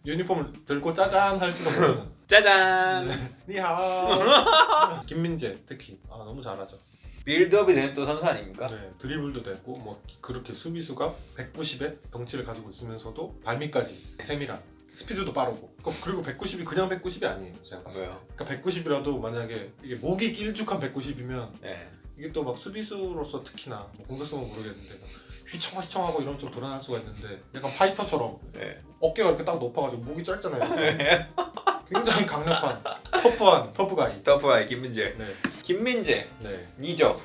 유니폼을 들고 짜잔 할지도 모르는. 짜잔. 니하오. 김민재 특히 너무 잘하죠. 빌드업이 되는 또 선수 아닙니까? 네, 드리블도 되고 뭐 그렇게 수비수가 190의 덩치를 가지고 있으면서도 발밑까지 세밀한 스피드도 빠르고 그리고 190이 그냥 190이 아니에요. 제가 봤을 때. 왜요? 그러니까 190이라도 만약에 이게 목이 길쭉한 190이면 네. 이게 또 막 수비수로서 특히나 뭐 공격성은 모르겠는데 휘청휘청하고 이런 좀 드러날 수가 있는데 약간 파이터처럼 네. 어깨가 이렇게 딱 높아가지고 목이 짧잖아요. 굉장히 강력한 터프가이. 터프가이 김민재. 네. 김민재 네. 니죠.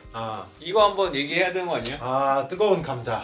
이거 한번 얘기해야 되는 거 아니야? 뜨거운 감자.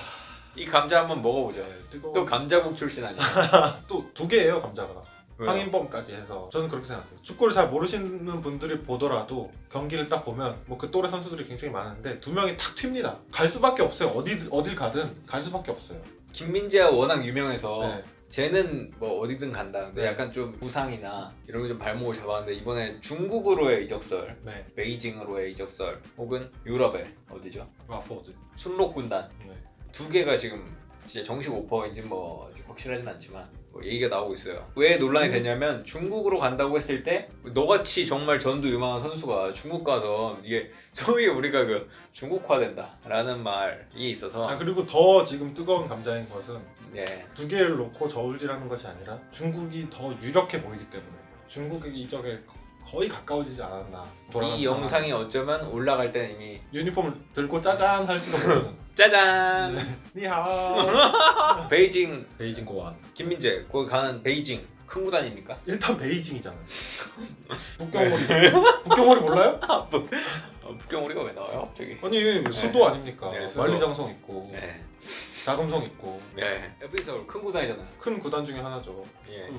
이 감자 한번 먹어보죠. 네, 뜨거운... 또 감자국 출신 아니야? 또 2개예요 감자가. 왜요? 황인범까지 해서 저는 그렇게 생각해요. 축구를 잘 모르시는 분들이 보더라도 경기를 딱 보면 뭐 그 또래 선수들이 굉장히 많은데 2명이 탁 튑니다. 갈 수밖에 없어요. 어딜 가든 갈 수밖에 없어요. 김민재가 워낙 유명해서 네. 쟤는 뭐 어디든 간다. 근데 약간 좀 부상이나 이런 게 좀 발목을 잡았는데 이번에 중국으로의 이적설, 네. 베이징으로의 이적설, 혹은 유럽의 어디죠? 와포드. 순록 군단 네. 2개가 지금 진짜 정식 오퍼인지 뭐 아직 확실하진 않지만 뭐 얘기가 나오고 있어요. 왜 논란이 됐냐면 중국으로 간다고 했을 때 너같이 정말 전도 유망한 선수가 중국 가서 이게 소위 우리가 그 중국화된다라는 말이 있어서 그리고 더 지금 뜨거운 감자인 것은 네. 2개를 놓고 저울질하는 것이 아니라 중국이 더 유력해 보이기 때문에 중국의 이적에 거의 가까워지지 않았나. 이 영상이 어쩌면 올라갈 때는 이미 유니폼을 들고 짜잔 할지도 모르는. 짜잔. 니하오. 베이징 공원. 김민재 거기 가는 베이징 큰 구단입니까? 일단 베이징이잖아요. 북경오리. 북경오리 몰라요? 북경오리가 왜 나와요 갑자기? 아니 수도 아닙니까? 네, 수도. 만리장성 있고 네. 자금성 있고 네. FA 큰 구단이잖아요. 큰 구단 중에 하나죠. 예.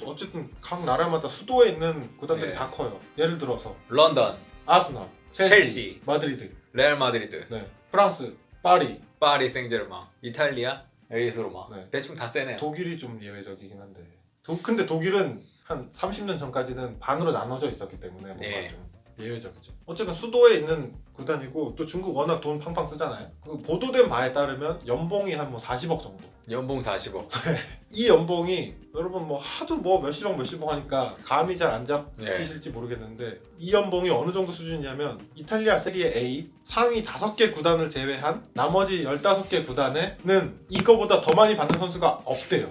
어쨌든 각 나라마다 수도에 있는 구단들이 네. 다 커요. 예를 들어서 런던, 아스널, 첼시, 마드리드, 레알 마드리드, 네. 프랑스, 파리, 파리 생제르맹, 이탈리아, AS 로마. 네. 대충 다 세네요. 독일이 좀 예외적이긴 한데 근데 독일은 한 30년 전까지는 반으로 나눠져 있었기 때문에 뭔가 네. 좀 예외적이죠. 어쨌든 수도에 있는 구단이고 또 중국 워낙 돈 팡팡 쓰잖아요. 그 보도된 바에 따르면 연봉이 한 뭐 40억 정도. 연봉 40억. 이 연봉이 여러분 뭐 하도 뭐 몇십억 하니까 감이 잘 안 잡히실지 모르겠는데 이 연봉이 어느 정도 수준이냐면 이탈리아 세리에 A 상위 5개 구단을 제외한 나머지 15개 구단에는 이거보다 더 많이 받는 선수가 없대요.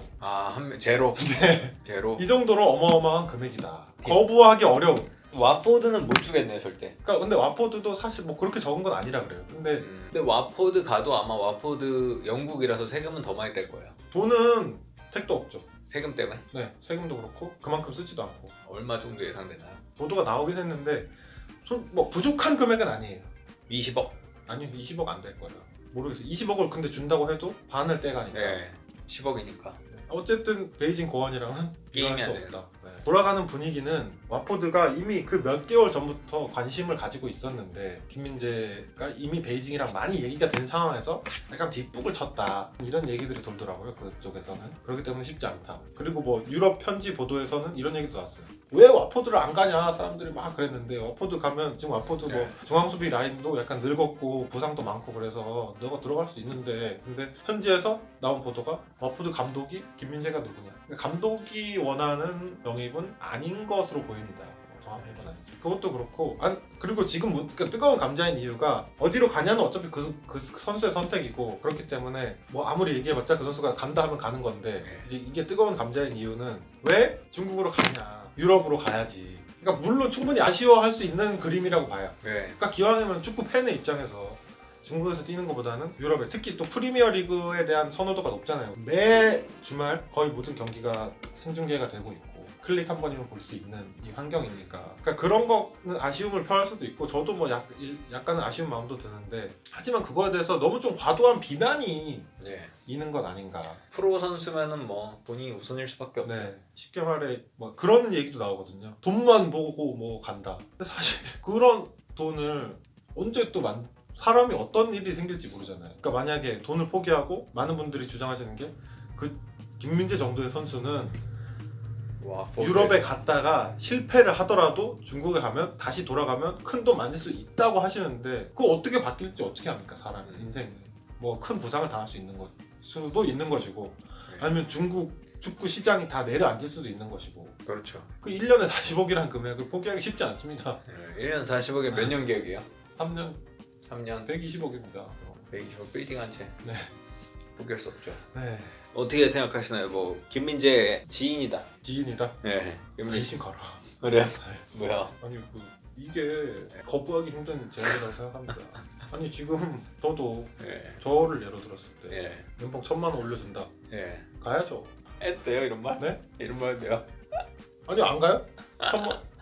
제로. 네. 제로. 이 정도로 어마어마한 금액이다. 거부하기 어려운. 와포드는 못 주겠네요 절대. 그러니까 근데 와포드도 사실 뭐 그렇게 적은 건 아니라 그래요. 근데 근데 와포드 가도 아마 와포드 영국이라서 세금은 더 많이 뗄 거예요. 돈은 택도 없죠. 세금 때문에? 네, 세금도 그렇고 그만큼 쓰지도 않고. 얼마 정도 예상되나요? 보도가 나오긴 했는데 뭐 부족한 금액은 아니에요. 20억? 아니요, 20억 안 될 거예요. 모르겠어요. 20억을 근데 준다고 해도 반을 떼가니까. 네. 10억이니까. 어쨌든 베이징 고원이랑은 게임이 비교할 수 안 없다. 네. 돌아가는 분위기는 와포드가 이미 그 몇 개월 전부터 관심을 가지고 있었는데 김민재가 이미 베이징이랑 많이 얘기가 된 상황에서 약간 뒷북을 쳤다 이런 얘기들이 돌더라고요. 그쪽에서는. 그렇기 때문에 쉽지 않다. 그리고 뭐 유럽 편지 보도에서는 이런 얘기도 나왔어요. 왜 와포드를 안 가냐 사람들이 막 그랬는데 와포드 가면 지금 와포드 뭐 중앙수비 라인도 약간 늙었고 부상도 많고 그래서 너가 들어갈 수 있는데 근데 현지에서 나온 보도가 와포드 감독이 김민재가 누구냐. 감독이 원하는 영입은 아닌 것으로 보입니다. 정확한 건 아니지. 그것도 그렇고 그리고 지금 그러니까 뜨거운 감자인 이유가 어디로 가냐는 어차피 그 선수의 선택이고 그렇기 때문에 뭐 아무리 얘기해봤자 그 선수가 간다 하면 가는 건데 이제 이게 뜨거운 감자인 이유는 왜 중국으로 가냐 유럽으로 가야지. 그러니까 물론 충분히 아쉬워할 수 있는 그림이라고 봐요. 그러니까 기왕이면 축구 팬의 입장에서 중국에서 뛰는 것보다는 유럽에 특히 또 프리미어리그에 대한 선호도가 높잖아요. 매 주말 거의 모든 경기가 생중계가 되고 있고 클릭 한 번이면 볼 수 있는 이 환경이니까 그러니까 그런 거는 아쉬움을 표할 수도 있고 저도 뭐 약간은 아쉬운 마음도 드는데 하지만 그거에 대해서 너무 좀 과도한 비난이 있는 건 아닌가. 프로 선수면은 뭐 본인이 우선일 수밖에 없죠. 네, 쉽게 말해 뭐 그런 얘기도 나오거든요. 돈만 보고 뭐 간다. 근데 사실 그런 돈을 언제 또 사람이 어떤 일이 생길지 모르잖아요. 그러니까 만약에 돈을 포기하고 많은 분들이 주장하시는 게 그 김민재 정도의 선수는 유럽에 갔다가 실패를 하더라도 중국에 가면 다시 돌아가면 큰 돈 만들 수 있다고 하시는데 그거 어떻게 바뀔지 어떻게 합니까? 사람의 인생이 뭐 큰 부상을 당할 수 있는 것 수도 있는 것이고 아니면 중국 축구 시장이 다 내려앉을 수도 있는 것이고 그렇죠. 그 1년에 40억이라는 금액을 포기하기 쉽지 않습니다. 1년 40억에 몇 년 계획이에요? 3년 3년 120억입니다. 120억 빌딩 한 채. 네. 포기할 수 없죠. 네. 어떻게 생각하시나요? 뭐 김민재 지인이다. 지인이다. 네. 관심 가라. 그래요? 뭐야? 아니 이게 거부하기 힘든 제안이라고 생각합니다. 아니 지금 저도 예. 저를 예로 들었을 때 예. 연봉 1,000만 원 올려준다. 예. 가야죠. 했대요 이런 말? 네? 이런 말 돼요? 아니 안 가요?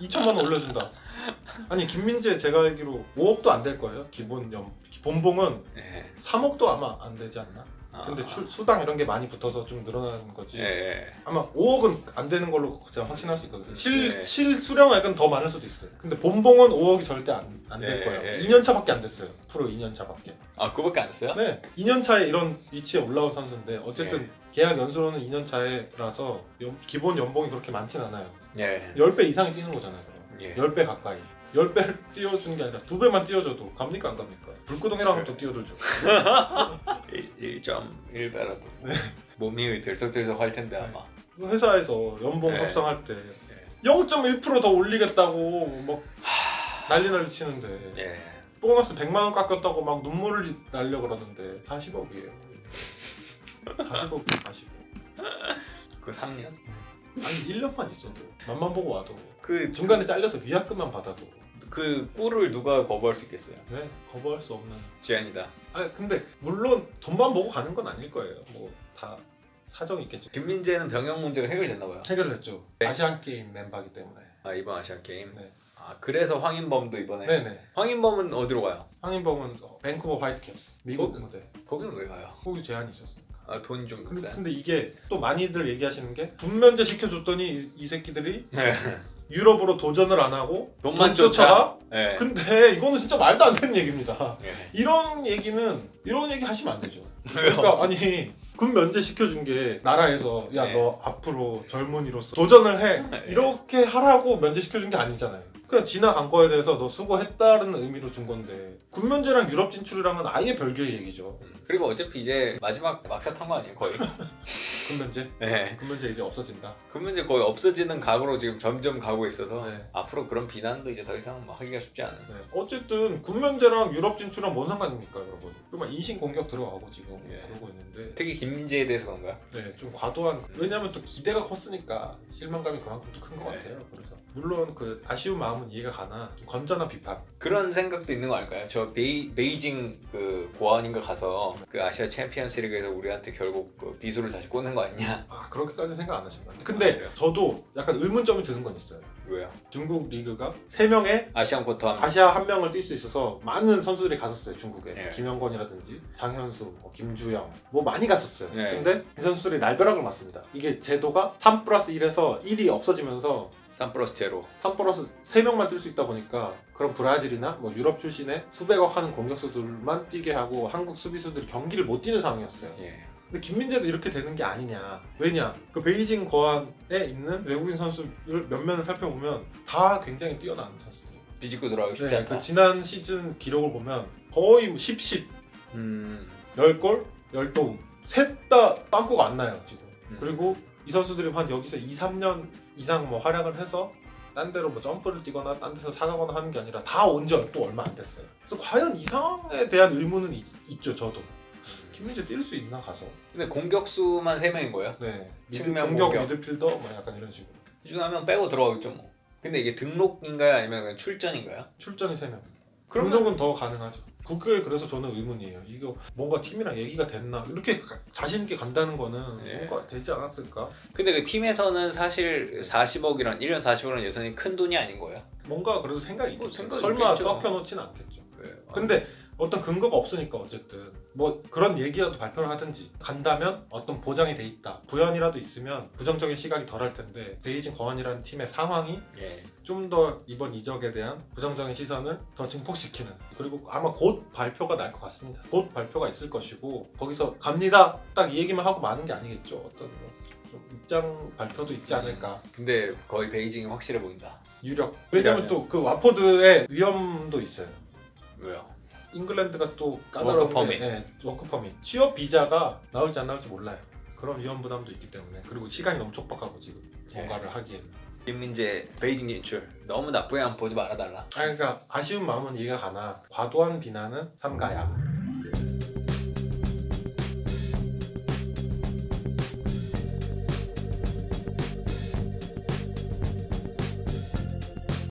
2,000만 원 올려준다. 아니 김민재 제가 알기로 5억도 안 될 거예요. 본봉은 예. 3억도 아마 안 되지 않나? 근데 수당 이런 게 많이 붙어서 좀 늘어나는 거지. 예. 아마 5억은 안 되는 걸로 제가 확신할 수 있거든요. 네. 실수령액은 더 많을 수도 있어요. 근데 본봉은 5억이 절대 안 될 네, 거예요. 네. 2년 차밖에 안 됐어요. 프로 2년 차밖에. 아 그거밖에 안 했어요? 네, 2년 차에 이런 위치에 올라온 선수인데 어쨌든 계약 연수로는 2년 차라서 기본 연봉이 그렇게 많진 않아요. 예. 10배 이상이 뛰는 거잖아요. 그럼. 예. 10배 가까이. 10배를 띄워주는 게 아니라 2배만 띄워줘도 갑니까 안 갑니까? 불구동이랑은 또 띄워들죠. 1.1배라도 몸이 들썩들썩 할 텐데 아마. 회사에서 연봉 네. 협상할 때 0.1%더 올리겠다고 막 난리 치는데 예. 보너스 100만 원 깎였다고 막 눈물을 날려 그러는데 40억이에요. 40억 40억. 그 3년? 아니 1년만 있어도 맛만 보고 와도 그 중간에 잘려서 위약금만 받아도 그 꿀을 누가 거부할 수 있겠어요? 네 거부할 수 없는. 제안이다. 아 근데 물론 돈만 보고 가는 건 아닐 거예요. 뭐 다 사정이 있겠죠. 김민재는 병역 문제가 해결됐나 봐요. 해결했죠. 아시안 게임 멤버이기 때문에. 아 이번 아시안 게임. 네. 아 그래서 황인범도 이번에. 네네. 황인범은 어디로 가요? 황인범은 밴쿠버 화이트캡스 미국 무대. 거기는 왜 가요? 거기 제한이 있었으니까. 아 돈 좀 근데, 비싼. 근데 이게 또 많이들 얘기하시는 게 군면제 시켜줬더니 이 새끼들이 네. 유럽으로 도전을 안 하고 돈만 돈 쫓아가? 네. 근데 이거는 진짜 말도 안 되는 얘기입니다. 네. 이런 얘기 하시면 안 되죠. 그러니까 아니 군 면제 시켜준 게 나라에서 야 네. 너 앞으로 젊은이로서 도전을 해 네. 이렇게 하라고 면제 시켜준 게 아니잖아요. 그냥 지나간 거에 대해서 너 수고했다는 의미로 준 건데 군 면제랑 유럽 진출이랑은 아예 별개의 얘기죠. 그리고 어차피 이제 마지막 막샷 한거 아니에요 거의? 군 면제? 네. 군 면제 이제 없어진다. 그 문제 거의 없어지는 각으로 지금 점점 가고 있어서 네. 앞으로 그런 비난도 이제 더 이상 막 하기가 쉽지 않은. 네. 어쨌든 군 면제랑 유럽 진출이랑 뭔 상관입니까 여러분? 그만 인신 공격 들어가고 지금 예. 그러고 있는데 특히 김민재에 대해서 그런가요? 네, 좀 과도한 왜냐하면 또 기대가 컸으니까 실망감이 그만큼 또 큰 것 네. 같아요. 그래서 물론 그 아쉬운 마음은 이해가 가나 좀 건전한 비판. 그런 생각도 있는 거 아닐까요? 저 베이징 그 고아원인가 가서 그 아시아 챔피언스리그에서 우리한테 결국 그 비수를 다시 꽂는 거 아니냐? 아 그렇게까지 생각 안 하신다. 근데 저도 약간 의문점이 드는 건 있어요. 왜요? 중국 리그가 3명의 아시안 쿼터 한 아시아 한 명을 뛸 수 있어서 많은 선수들이 갔었어요 중국에. 네. 김영건이라든지 장현수, 김주영 뭐 많이 갔었어요. 네. 근데 이 선수들이 날벼락을 맞습니다. 이게 제도가 3+1에서 1이 없어지면서 3+0 3명만 뛸 수 있다 보니까 그런 브라질이나 뭐 유럽 출신의 수백억 하는 공격수들만 뛰게 하고 한국 수비수들이 경기를 못 뛰는 상황이었어요. 예. 근데 김민재도 이렇게 되는 게 아니냐. 왜냐? 그 베이징 거안에 있는 외국인 선수들 몇 면을 살펴보면 다 굉장히 뛰어난 선수들. 비집고 들어가기 쉽지 네, 않다. 그 지난 시즌 기록을 보면 거의 10, 10골, 10도움. 셋 다 빵꾸가 안 나요 지금. 그리고 이 선수들이 한 여기서 2, 3년 이상 뭐 활약을 해서 딴 데로 뭐 점프를 뛰거나 딴 데서 사가거나 하는 게 아니라 다 온 지 또 얼마 안 됐어요. 그래서 과연 이 상황에 대한 의문은 있죠 저도. 김민재 뛸 수 있나 가서? 근데 공격수만 3명인 거예요? 네. 측면 공격 공격. 미드필더 뭐 약간 이런 식으로. 이 중에 한 명 빼고 들어가겠죠 뭐. 근데 이게 등록인가요? 아니면 그냥 출전인가요? 출전이 3명. 그러면- 등록은 더 가능하죠. 그게 그래서 저는 의문이에요. 이거 뭔가 팀이랑 얘기가 됐나? 이렇게 자신 있게 간다는 거는 네. 뭔가 되지 않았을까? 근데 그 팀에서는 사실 40억이란 1년 40억이라는 예산이 큰 돈이 아닌 거예요? 뭔가 그래도 생각이 있겠죠. 생각이 설마 있겠죠. 섞여놓진 않겠죠. 네. 근데 어떤 근거가 없으니까 어쨌든 뭐 그런 얘기라도 발표를 하든지 간다면 어떤 보장이 돼 있다. 부연이라도 있으면 부정적인 시각이 덜할 텐데 베이징 거안이라는 팀의 상황이 예. 좀 더 이번 이적에 대한 부정적인 시선을 더 증폭시키는 그리고 아마 곧 발표가 날 것 같습니다. 곧 발표가 있을 것이고 거기서 갑니다 딱 이 얘기만 하고 마는 게 아니겠죠. 어떤 좀 입장 발표도 있지 않을까. 근데 거의 베이징이 확실해 보인다. 유력. 왜냐면 또 그 와포드의 위험도 있어요. 왜요? 잉글랜드가 또 까다로운 워크 퍼밋. 게 워크 퍼밋. 취업 비자가 나올지 안 나올지 몰라요. 그런 위험 부담도 있기 때문에 그리고 시간이 너무 촉박하고 지금 네. 뭔가를 하기에는 김민재 베이징 진출 너무 나쁘게 안 보지 말아달라. 그러니까 아쉬운 마음은 이해가 가나 과도한 비난은 삼가야.